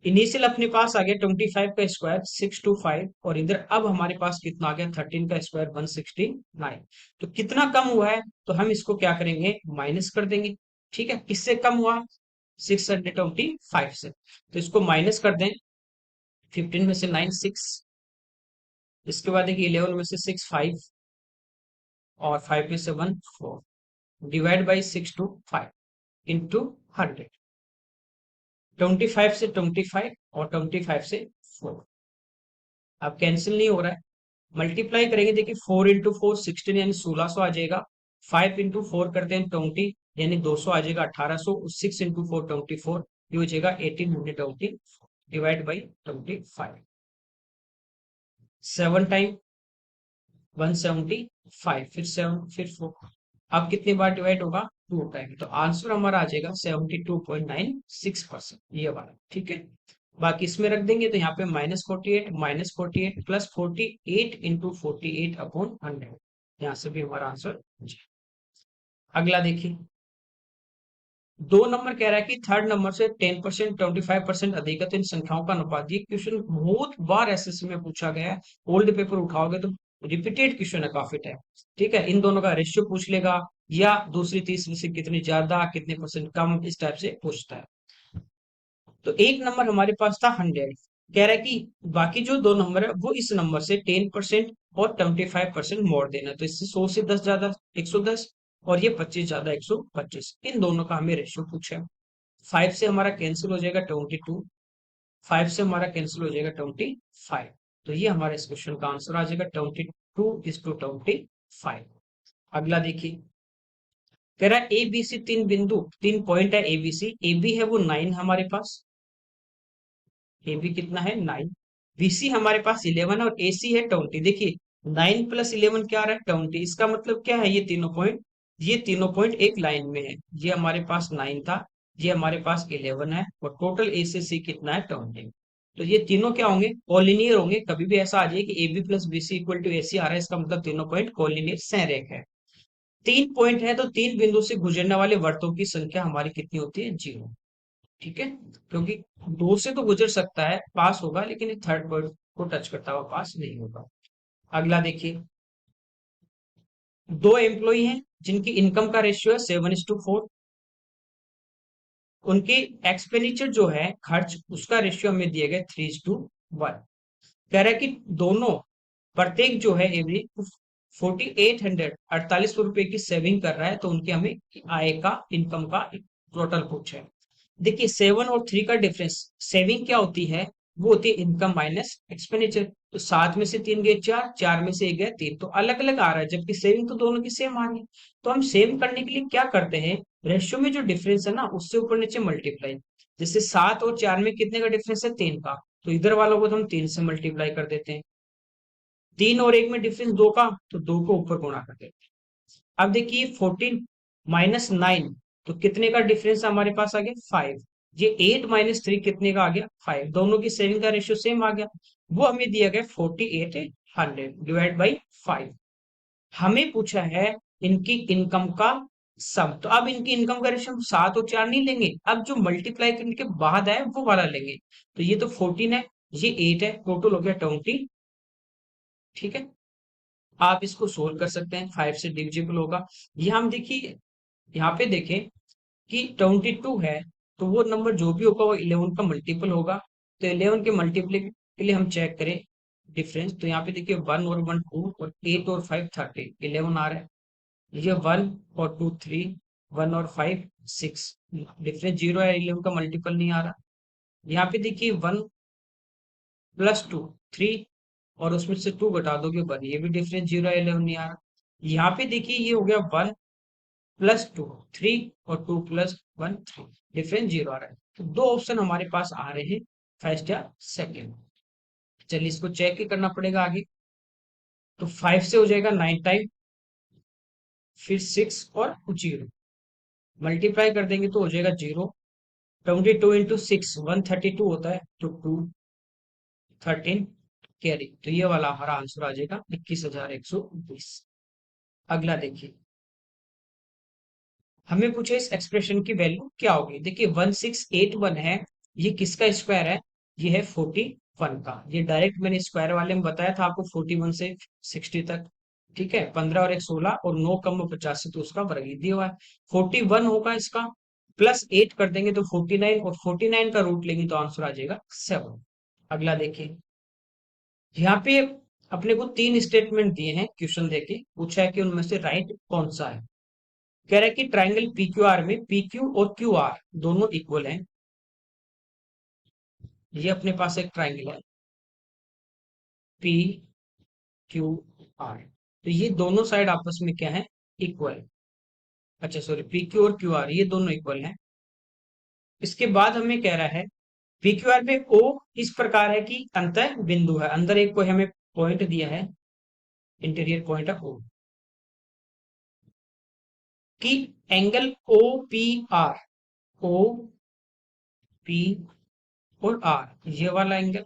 इनिशियल अपने पास आ गया 25 का स्क्वायर 625 और इधर अब हमारे पास कितना आ गया, 13 का स्क्वायर 169। तो कितना कम हुआ है तो हम इसको क्या करेंगे, माइनस कर देंगे। ठीक है, किससे कम हुआ, 625 से, तो इसको माइनस कर दें। 15 में से 9 6, इसके बाद देखिए 11 में से 6 5 और 5 में से 1 4, डिवाइड बाई 625 इंटू 100। 25 से 25 और 25 से 4, अब कैंसिल नहीं हो रहा है, मल्टीप्लाई करेंगे। देखिए 4 इंटू 4 16 यानी 1600 आ जाएगा। 5 इंटू 4 करते हैं 20 यानी 200 आ जाएगा 1800। 6 इंटू 4 24, ये हो जाएगा 1820 डिवाइड बाई 25। 7 टाइम 175, फिर 7 फिर 4, अब कितनी बार डिवाइड होगा, 2 टाइम। तो आंसर हमारा आ जाएगा 72.96% ये वाला। ठीक है, बाकी इसमें रख देंगे तो यहाँ पे -48 प्लस 48 इंटू 48 अपॉन 100, यहाँ से भी हमारा आंसर। अगला देखिए, 2 नंबर कह रहा है कि थर्ड नंबर से 10% 25% अधिक है तो इन संख्याओं का अनुपात। ये क्वेश्चन बहुत बार एसएससी में पूछा गया है, ओल्ड पेपर उठाओगे तो रिपीटेड क्वेश्चन है काफी टाइम। ठीक है, इन दोनों का रेशियो पूछ लेगा या दूसरी तीसरी से कितनी ज्यादा कितने परसेंट कम, इस टाइप से पूछता है। तो एक नंबर हमारे पास था 100, कह रहा है कि बाकी जो 2 नंबर है वो इस नंबर से 10% और 25% मोड़ देना। तो इससे 100 से 10 ज्यादा 110 और ये 25 ज्यादा 125, इन दोनों का हमें रेशियो पूछा है। 5 से हमारा कैंसिल हो जाएगा 22, 5 से हमारा कैंसिल हो जाएगा 25। तो ये हमारे इस क्वेश्चन का आंसर आ जाएगा 22:25। अगला देखिए, कह रहा है ए बी सी 3 बिंदु 3 पॉइंट है, एबीसी, ए बी है वो 9 हमारे पास, ए बी कितना है 9, बीसी हमारे पास 11 और ए सी है 20। देखिए 9 प्लस 11 क्या आ रहा है 20, इसका मतलब क्या है, ये तीनों पॉइंट एक लाइन में है। ये हमारे पास 9 था, ये हमारे पास 11 है और टोटल ए से सी कितना है 20। तो ये तीनों क्या होंगे, कॉलिनियर होंगे। कभी भी ऐसा आ जाए कि A B plus B C equal to A C आ रहा है, इसका मतलब तीनों पॉइंट कॉलिनियर संरेख है। 3 पॉइंट है तो 3 बिंदु से गुजरने वाले वर्तों की संख्या हमारी कितनी होती है, 0। ठीक है, क्योंकि 2 से तो गुजर सकता है, पास होगा, लेकिन ये थर्ड पॉइंट को टच करता हुआ पास नहीं होगा। अगला देखिए, 2 एम्प्लॉई हैं जिनकी इनकम का रेशियो है 7:4, उनकी एक्सपेंडिचर जो है खर्च उसका रेशियो हमें दिया गया 3:1। कह रहा है कि दोनों प्रत्येक जो है एवरी 4800 की सेविंग कर रहा है, तो उनकी हमें आय का इनकम का टोटल पूछा है। देखिए 7 और 3 का डिफरेंस, सेविंग क्या होती है, वो होती है इनकम माइनस एक्सपेंडिचर। तो 7 में से 3 गए 4, 4 में से 1 गया 3, तो अलग अलग आ रहा है, जबकि सेविंग तो दोनों की सेम आ रही। तो हम सेम करने के लिए क्या करते हैं, रेशियो में जो डिफरेंस है ना उससे ऊपर नीचे मल्टीप्लाई। जैसे 7 और 4 में कितने का डिफरेंस है, 3 का, तो इधर वालों को तो हम 3 से मल्टीप्लाई कर देते हैं। 3 और 1 में डिफरेंस 2 का, तो 2 को ऊपर गुणा कर देते हैं। अब देखिए 14 - 9, तो कितने का डिफरेंस हमारे पास आ गया 5। ये 8 - 3 कितने का आ गया 5, दोनों की सेविंग का रेशियो सेम आ गया। वो हमें दिया गया 4800 डिवाइड बाई 5। हमें पूछा है इनकी इनकम का सम। तो अब इनकी इनकम का रेशियो हम 7 और 4 नहीं लेंगे, अब जो मल्टीप्लाई करने के बाद है वो वाला लेंगे। तो ये तो 14 है, ये 8 है, टोटल हो गया 20। ठीक है, आप इसको सोल्व कर सकते हैं, 5 से डिविजिबल होगा। ये हम देखिए यहाँ पे देखें कि 22 है, तो वो नंबर जो भी होगा वो 11 का मल्टीपल होगा। तो 11 के मल्टीपल के लिए हम चेक करें, डिफरेंस, तो यहाँ पे देखिए 1 और 1 2 और 8 और 5 13, 11 आ रहा है। ये 1 और 2 3, 1 और 5 6, डिफरेंस 0 है, 11 का मल्टीपल नहीं आ रहा। यहाँ पे देखिए 1 + 2 3, और उसमें से 2 घटा दोगे 1, ये भी डिफरेंस 0 है, 11 नहीं आ रहा। यहाँ पे देखिए ये हो गया 1 + 2 3 और 2 + 1 3, डिफरेंस 0 आ रहा है। तो दो ऑप्शन हमारे पास आ रहे हैं, फर्स्ट या सेकेंड। चलिए इसको चेक ही करना पड़ेगा आगे। तो 5 से हो जाएगा 9 टाइम, फिर 6 और 0, मल्टीप्लाई कर देंगे तो हो जाएगा 0। 22 × 6 132 होता है, तो 2 13 कैरी, तो ये वाला हमारा आंसर आ जाएगा 21,120। अगला देखिए, हमें पूछे इस एक्सप्रेशन की वैल्यू क्या होगी। देखिए 1681 है, ये किसका स्क्वायर है, ये है 41 का। ये डायरेक्ट मैंने स्क्वायर वाले में बताया था आपको, 41 से 60 तक। ठीक है, 15 और 1 16 और 9 कम 50 से, तो उसका वर्ग ही दिया हुआ है। 41 होगा इसका, प्लस 8 कर देंगे तो 49, और 49 का रूट लेंगे तो आंसर आ जाएगा 7। अगला देखिए, यहाँ पे अपने को 3 स्टेटमेंट दिए हैं, क्वेश्चन देके पूछा है कि उनमें से राइट कौन सा है। कह रहा है कि ट्राइंगल पी क्यू आर में पी क्यू और क्यू आर दोनों इक्वल हैं। ये अपने पास एक ट्राइंगल है पी क्यू आर, तो ये दोनों साइड आपस में क्या है, इक्वल। अच्छा सॉरी, पी क्यू और क्यू आर ये दोनों इक्वल हैं। इसके बाद हमें कह रहा है पी क्यू आर पे ओ इस प्रकार है कि अंत बिंदु है, अंदर एक कोई हमें पॉइंट दिया है, इंटीरियर पॉइंट है ओ, कि angle O P R, O P और आर, ये वाला एंगल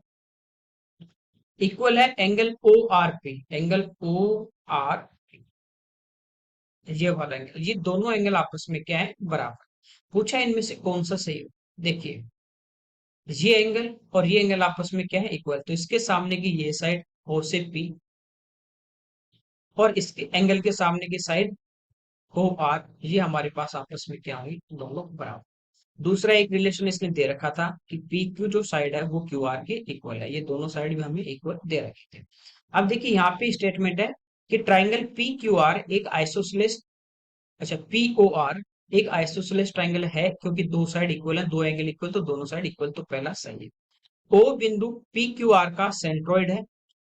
इक्वल है angle O R P, angle O R, ये वाला एंगल, ये दोनों एंगल आपस में क्या है, बराबर। पूछा इनमें से कौन सा सही हो। देखिए ये एंगल और ये एंगल आपस में क्या है, इक्वल, तो इसके सामने की ये साइड ओ से पी, और इसके एंगल के सामने की साइड ओ आर, ये हमारे पास आपस में क्या होंगे, दोनों बराबर। दूसरा एक रिलेशन इसने दे रखा था कि पी क्यू जो साइड है वो क्यू आर के इक्वल है, ये दोनों साइड भी हमें इक्वल दे रखे थे। अब देखिए यहाँ पे स्टेटमेंट है कि ट्राइंगल पी क्यू आर एक आइसोसेलेस, अच्छा पी ओ आर एक आइसोसेलेस ट्राइंगल है, क्योंकि दो साइड इक्वल है, दो एंगल इक्वल, तो दोनों साइड इक्वल, तो पहला सही है। ओ बिंदु पी क्यू आर का सेंट्रोइड है।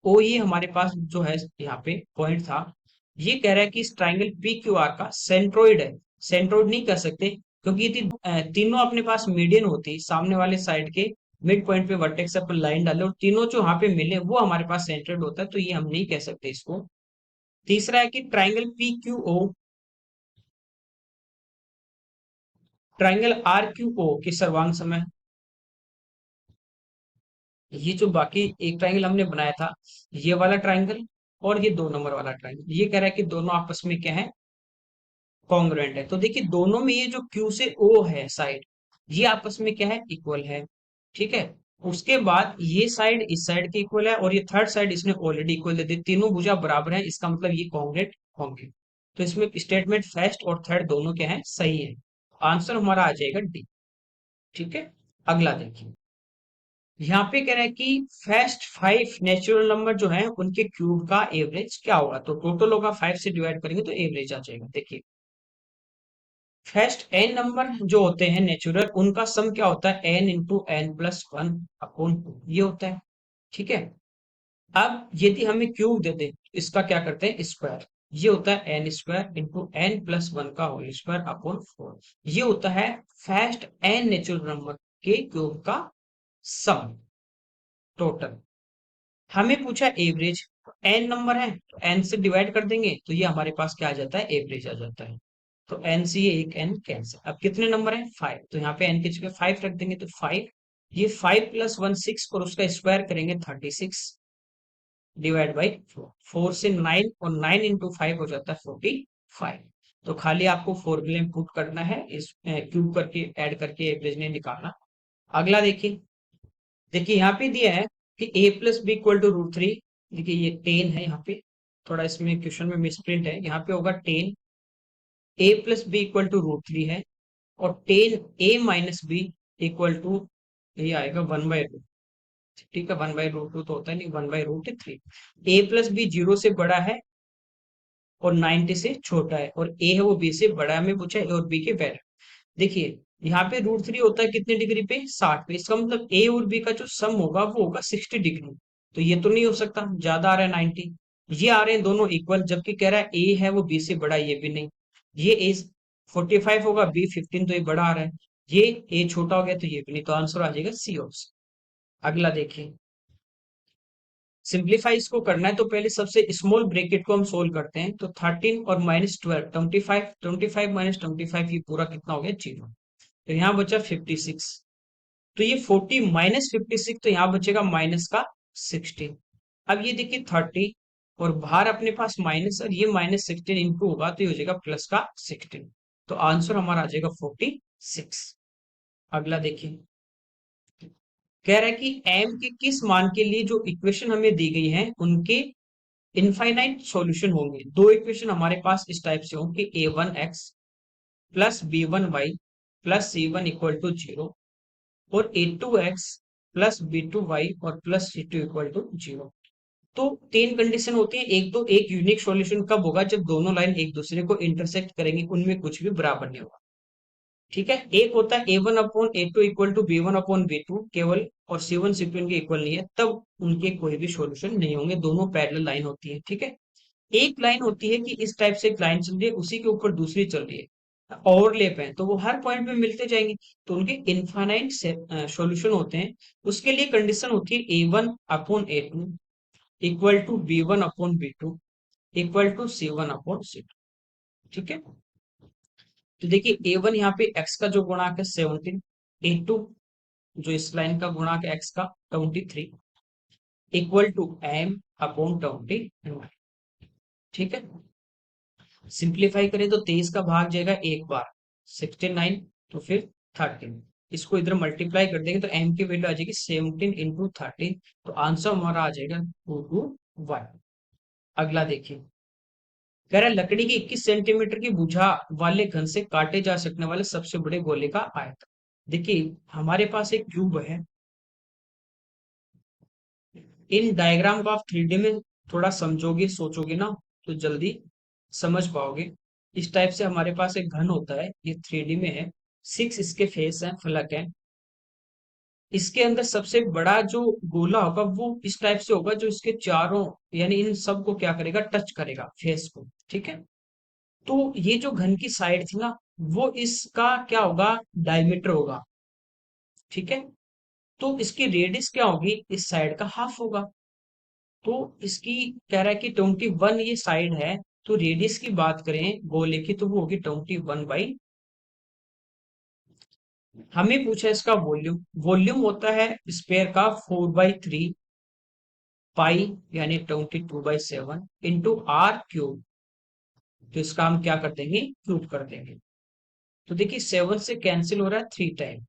ओ ये हमारे पास जो है यहाँ पे पॉइंट था, ये कह रहा है कि इस ट्राइंगल पी क्यू आर का सेंट्रोइड है। सेंट्रोइड नहीं कह सकते, क्योंकि यदि तीनों अपने पास मीडियन होती, सामने वाले साइड के मिड पॉइंट पे वर्टेक्स पर लाइन डाले और तीनों जो वहां पे मिले वो हमारे पास सेंट्रोइड होता है, तो ये हम नहीं कह सकते इसको। तीसरा है कि triangle P Q O, triangle R Q O के सर्वांग समय, ये जो बाकी एक ट्राइंगल हमने बनाया था, ये वाला ट्राइंगल और ये 2 नंबर वाला ट्राइंगल, ये कह रहा है कि दोनों आपस में क्या है, कॉन्ग्रुएंट है। तो देखिए दोनों में ये जो Q से O है साइड, ये आपस में क्या है, इक्वल है। ठीक है, उसके बाद ये साइड इस साइड के इक्वल है, और ये थर्ड साइड इसने ऑलरेडी इक्वल दे दी, तीनों भुजा बराबर है, इसका मतलब ये कॉन्ग्रुएंट होंगे। तो इसमें स्टेटमेंट फर्स्ट और थर्ड दोनों क्या है, सही है। आंसर हमारा आ जाएगा डी। ठीक है, अगला देखिए, यहाँ पे कह रहा है कि फर्स्ट 5 नेचुरल नंबर जो है उनके क्यूब का एवरेज क्या होगा। तो टोटल होगा, 5 से डिवाइड करेंगे तो एवरेज आ जाएगा। देखिए फर्स्ट एन नंबर जो होते हैं नेचुरल, उनका सम क्या होता है, n into n plus one upon two, ये होता है। ठीक है, अब यदि हमें क्यूब दे दे, इसका क्या करते हैं, स्क्वायर, ये होता है n square into n plus one का होल स्क्वायर अपॉन फोर, ये होता है फर्स्ट एन नेचुरल नंबर के क्यूब का सम, टोटल। हमें पूछा एवरेज, एन नंबर है तो एन से डिवाइड कर देंगे तो ये हमारे पास क्या आ जाता है, एवरेज आ जाता है। तो एन से ये एक एन कैंसिल। अब कितने नंबर है, 5, तो यहाँ पे एन की जगह 5 रख देंगे तो 5, ये 5 + 1 6, और उसका स्क्वायर करेंगे 36 डिवाइड बाई 4, 4 से 9, और 9 इंटू 5 हो जाता है 45। तो खाली आपको फॉर्मूले में पुट करना है, इस क्यूब करके ऐड करके एवरेज नहीं निकालना। अगला देखिए, देखिए यहाँ पे दिया है कि a plus b equal to √3। देखिए ये 10 है, यहाँ पे थोड़ा इसमें क्वेश्चन में मिसप्रिंट है, यहाँ पे होगा 10, a plus b equal to √3 है, और 10 a minus b equal to, ये आएगा 1/√। ठीक है, 1/√2 तो होता है नहीं, 1/√3। ए प्लस बी 0 से बड़ा है और 90 से छोटा है, और ए है वो बी से बड़ा है, हमें पूछा है ए और बी के वैल्यू। देखिए यहाँ पे √3 होता है कितने डिग्री पे, 60 पे, इसका मतलब ए और बी का जो सम होगा वो होगा 60 डिग्री। तो ये तो नहीं हो सकता, ज्यादा आ रहा है 90। ये आ रहे हैं दोनों इक्वल, जबकि कह रहा है ए है वो बी से बड़ा है, ये भी नहीं। ये ए 45 होगा, बी 15, तो ये बड़ा आ रहा है। ये ए छोटा हो गया तो ये भी नहीं, तो आंसर आ जाएगा सी ऑप्शन। अगला देखिए, सिंप्लीफाई इसको करना है तो पहले सबसे स्मॉल ब्रैकेट को हम सोल्व करते हैं। तो 13 और -12, 25, 25 -25, ये पूरा कितना हो गया, 0। तो यहाँ बचा 56। तो ये 40 -56, तो यहाँ बचेगा माइनस का 16। अब ये देखिए 30 और बाहर अपने पास माइनस, और ये -16 इंटू होगा तो ये हो जाएगा प्लस का 16। तो आंसर हमारा आ जाएगा 46। अगला देखिए, कह रहा है कि m के किस मान के लिए जो इक्वेशन हमें दी गई है उनके इनफाइनाइट सॉल्यूशन होंगे। दो इक्वेशन हमारे पास इस टाइप से होंगे, a1x plus b1y plus c1 equal to 0, और a2x प्लस b2y और प्लस c2 इक्वल टू 0। तो तीन कंडीशन होती है। एक तो एक यूनिक सॉल्यूशन कब होगा, जब दोनों लाइन एक दूसरे को इंटरसेक्ट करेंगे, उनमें कुछ भी बराबर नहीं होगा। ठीक है, एक होता है a1/a2 इक्वल टू b1/b2 केवल, और c1 c2 इनके इक्वल नहीं है, तब उनके कोई भी सॉल्यूशन नहीं होंगे, दोनों पैरेलल लाइन होती है। ठीक है, एक लाइन होती है कि इस टाइप से एक लाइन चल रही है, उसी के ऊपर दूसरी चल रही है, ओवरलैप है, तो वो हर पॉइंट पे मिलते जाएंगे, तो उनके इनफाइनाइट सॉल्यूशन होते हैं। उसके लिए कंडीशन होती है a1/a2 equal to b1/b2 equal to c1/c2। ठीक है, तो देखिए a1 यहाँ पे x का जो गुणांक है 17, a2 जो इस लाइन का गुणांक है x का 23, इक्वल टू m/20। ठीक है, सिंप्लीफाई करें तो 23 का भाग जाएगा एक बार, 69, तो फिर 13। इसको इधर मल्टीप्लाई कर देंगे तो m की वैल्यू आ जाएगी 17 इंटू 13। तो आंसर हमारा आ जाएगा 221। अगला देखिए, कह रहा है लकड़ी की 21 सेंटीमीटर की भुजा वाले घन से काटे जा सकने वाले सबसे बड़े गोले का आयतन। देखिए हमारे पास एक क्यूब है, इन डायग्राम को आप 3D में थोड़ा समझोगे सोचोगे ना, तो जल्दी समझ पाओगे। इस टाइप से हमारे पास एक घन होता है, ये 3D में है, 6 इसके फेस हैं, फलक है। इसके अंदर सबसे बड़ा जो गोला होगा वो इस टाइप से होगा, जो इसके चारों यानी इन सब को क्या करेगा, टच करेगा फेस को। ठीक है, तो ये जो घन की साइड थी ना, वो इसका क्या होगा, डायमीटर होगा। ठीक है, तो इसकी रेडियस क्या होगी, इस साइड का हाफ होगा। तो इसकी कह रहा है कि 21 ये साइड है, तो रेडियस की बात करें गोले की तो वो होगी 21/। हमें पूछा है इसका वॉल्यूम। वॉल्यूम होता है स्पेयर का 4/3 पाई, यानी 22/7 इंटू r क्यूब। तो इसका हम क्या कर देंगे, क्यूब कर देंगे। तो देखिए 7 से कैंसिल हो रहा है 3 टाइम,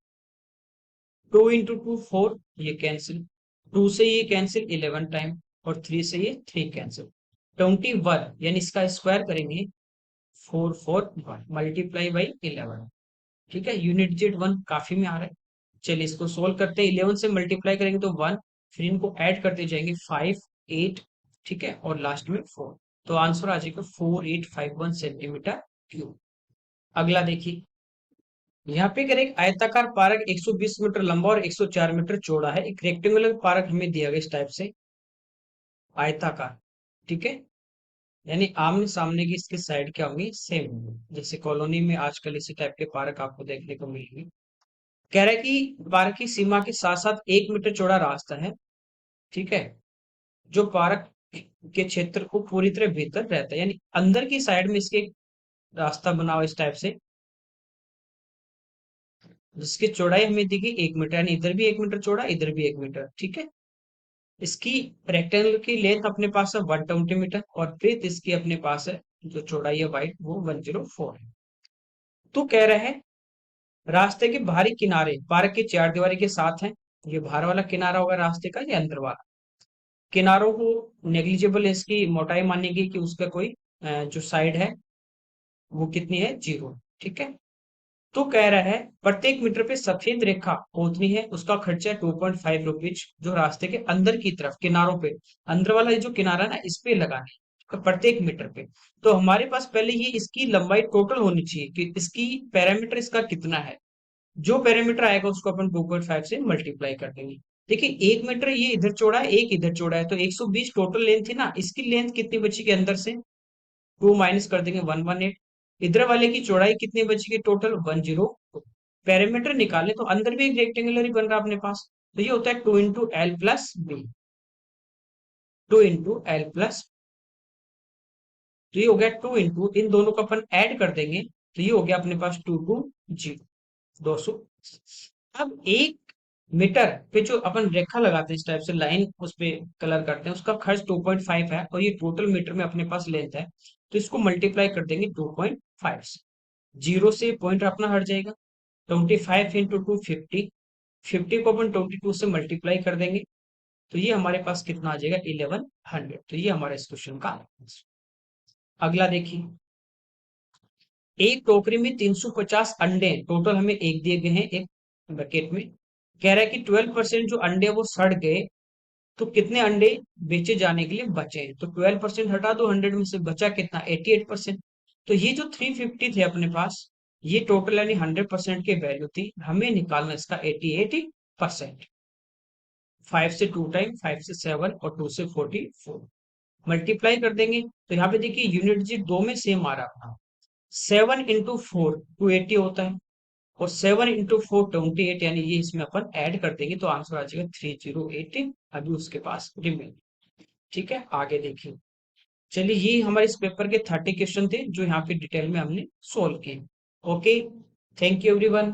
2 × 2 4, ये कैंसिल, 2 से ये कैंसिल 11 टाइम, और 3 से ये 3 कैंसिल, 21, यानी इसका स्क्वायर करेंगे 441 मल्टीप्लाई बाई 11। ठीक है, यूनिट डिजिट 1 काफी में आ रहा है। चलिए इसको सोल्व करते हैं, 11 से मल्टीप्लाई करेंगे तो 1, फिर इनको ऐड करते जाएंगे 5, 8, ठीक है, और लास्ट में 4। तो आंसर आ जाएगा 4851 सेंटीमीटर क्यूब। अगला देखिए, यहाँ पे अगर एक आयताकार पार्क 120 मीटर लंबा और 104 मीटर चौड़ा है, एक रेक्टेंगुलर पार्क हमें दिया गया इस टाइप से, आयताकार। ठीक है, यानी आमने सामने की इसकी साइड क्या होंगी, सेम होंगी, जैसे कॉलोनी में आजकल इसी टाइप के पार्क आपको देखने को मिलेंगे। कह रहा है कि पार्क की सीमा के साथ साथ 1 मीटर चौड़ा रास्ता है। ठीक है, जो पार्क के क्षेत्र को पूरी तरह भीतर रहता है, यानी अंदर की साइड में इसके एक रास्ता बना हुआ इस टाइप से, जिसकी चौड़ाई हमें दी गई 1 मीटर, यानी इधर भी 1 मीटर चौड़ा, इधर भी 1 मीटर। ठीक है, इसकी रेक्टेंगल की लेंथ अपने पास है 120 मीटर, और ब्रेथ इसकी अपने पास है, जो चौड़ाई है वाइड वो 104 है। तो कह रहे हैं रास्ते के बाहरी किनारे पार्क की चार दीवारी के साथ हैं। ये बाहर वाला किनारा होगा रास्ते का, ये अंदर वाला। किनारों को नेग्लिजिबल, इसकी मोटाई मानी गई कि उसका कोई जो साइड है वो कितनी है, 0। ठीक है, तो कह रहा है प्रत्येक मीटर पे सफेद रेखा पोतनी है, उसका खर्चा है 2.5 रुपीज, जो रास्ते के अंदर की तरफ किनारों पे, अंदर वाला ये जो किनारा ना इस पे लगाने हैं, प्रत्येक मीटर पे। तो हमारे पास पहले ये इसकी लंबाई टोटल होनी चाहिए कि इसकी पैरामीटर इसका कितना है। जो पैरामीटर आएगा उसको अपन 2.5 से मल्टीप्लाई कर देंगे। देखिए 1 मीटर ये इधर चौड़ा है, एक इधर चौड़ा है, तो 120 टोटल लेंथ थी ना, इसकी लेंथ कितनी बची के अंदर से, 2 माइनस कर देंगे 118। इधर वाले की चौड़ाई कितनी बचेगी टोटल, 102। पैरामीटर निकाले तो अंदर भी एक रेक्टेंगुलर ही बन रहा है अपने पास। तो ये होता है 2 इंटू एल प्लस बी, 2 इंटू एल प्लस, तो ये हो गया 2 इंटू, इन दोनों को अपन ऐड कर देंगे तो ये हो गया अपने पास 220, 200। अब 1 मीटर पे जो अपन रेखा लगाते हैं इस टाइप से लाइन उस पे कलर करते हैं, उसका खर्च 2.5 है, और ये टोटल मीटर में अपने पास लेंथ है, तो इसको मल्टीप्लाई कर देंगे 2.5 से। जीरो से पॉइंट अपना हट जाएगा। 25 इंटू 2 50, 50 को अपन 22 से मल्टीप्लाई कर देंगे, तो ये हमारे पास कितना आ जाएगा 1100। तो ये हमारे इस क्वेश्चन का आंसर। अगला देखिए, एक टोकरी में 350 अंडे टोटल हमें एक दिए गए हैं एक बकेट में। कह रहा है कि 12% जो अंडे वो सड़ गए, तो कितने अंडे बेचे जाने के लिए बचे हैं। तो 12% हटा दो 100 में से, बचा कितना 88%। तो ये जो 350 थे अपने पास, ये टोटल यानी 100% की वैल्यू थी, हमें निकालना इसका 88%। 5 से 2 टाइम, 5 से 7 और 2 से 44 मल्टीप्लाई कर देंगे। तो यहाँ पे देखिए यूनिट जी दो में सेम आ रहा था। 7 इंटू 4 280 होता है, और 7 इंटू 4 28, यानी ये इसमें अपन ऐड कर देंगे तो आंसर आ जाएगा 3080। अभी उसके पास रिमेन। ठीक है, आगे देखिए। चलिए ये हमारे इस पेपर के 30 क्वेश्चन थे जो यहाँ पे डिटेल में हमने सोल्व किए। Okay, thank you everyone.